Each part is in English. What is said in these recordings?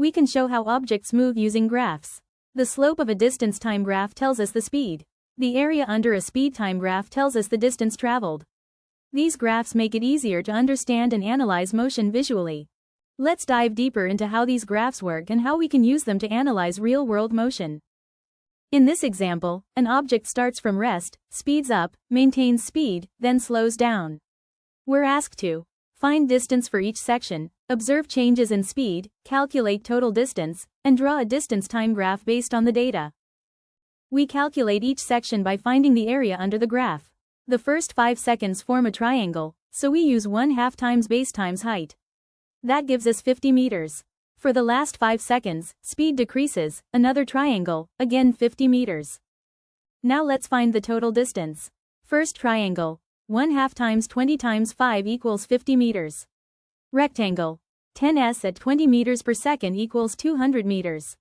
We can show how objects move using graphs. The slope of a distance-time graph tells us the speed. The area under a speed-time graph tells us the distance traveled. These graphs make it easier to understand and analyze motion visually. Let's dive deeper into how these graphs work and how we can use them to analyze real-world motion. In this example, an object starts from rest, speeds up, maintains speed, then slows down. We're asked to find distance for each section, observe changes in speed, calculate total distance, and draw a distance-time graph based on the data. We calculate each section by finding the area under the graph. The first 5 seconds form a triangle, so we use 1/2 times base times height. That gives us 50 meters. For the last 5 seconds, speed decreases, another triangle, again 50 meters. Now let's find the total distance. First triangle, 1/2 times 20 times 5 equals 50 meters. Rectangle, 10s at 20 meters per second equals 200 meters.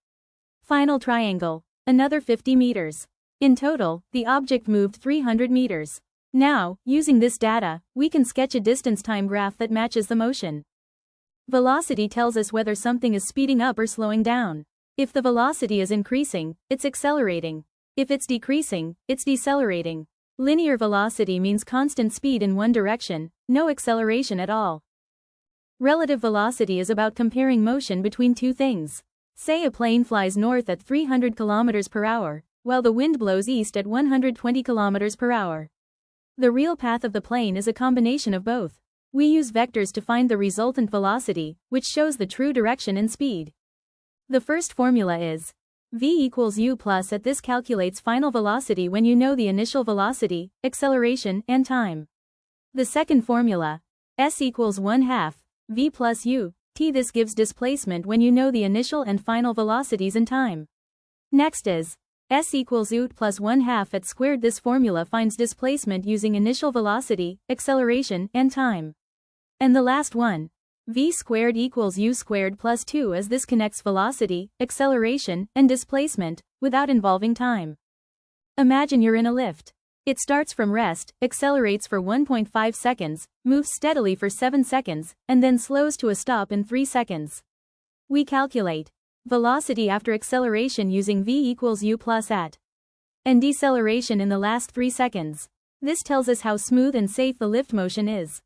Final triangle, another 50 meters. In total, the object moved 300 meters. Now, using this data, we can sketch a distance-time graph that matches the motion. Velocity tells us whether something is speeding up or slowing down. If the velocity is increasing, it's accelerating. If it's decreasing, it's decelerating. Linear velocity means constant speed in one direction, no acceleration at all. Relative velocity is about comparing motion between two things. Say a plane flies north at 300 km per hour, while the wind blows east at 120 km per hour. The real path of the plane is a combination of both. We use vectors to find the resultant velocity, which shows the true direction and speed. The first formula is v equals u plus at. This calculates final velocity when you know the initial velocity, acceleration, and time. The second formula, s equals 1/2 v plus u t. This gives displacement when you know the initial and final velocities and time. Next is s equals u plus 1/2 at squared. This formula finds displacement using initial velocity, acceleration, and time. And the last one, v squared equals u squared plus 2, as this connects velocity, acceleration, and displacement, without involving time. Imagine you're in a lift. It starts from rest, accelerates for 1.5 seconds, moves steadily for 7 seconds, and then slows to a stop in 3 seconds. We calculate velocity after acceleration using v equals u plus at, and deceleration in the last 3 seconds. This tells us how smooth and safe the lift motion is.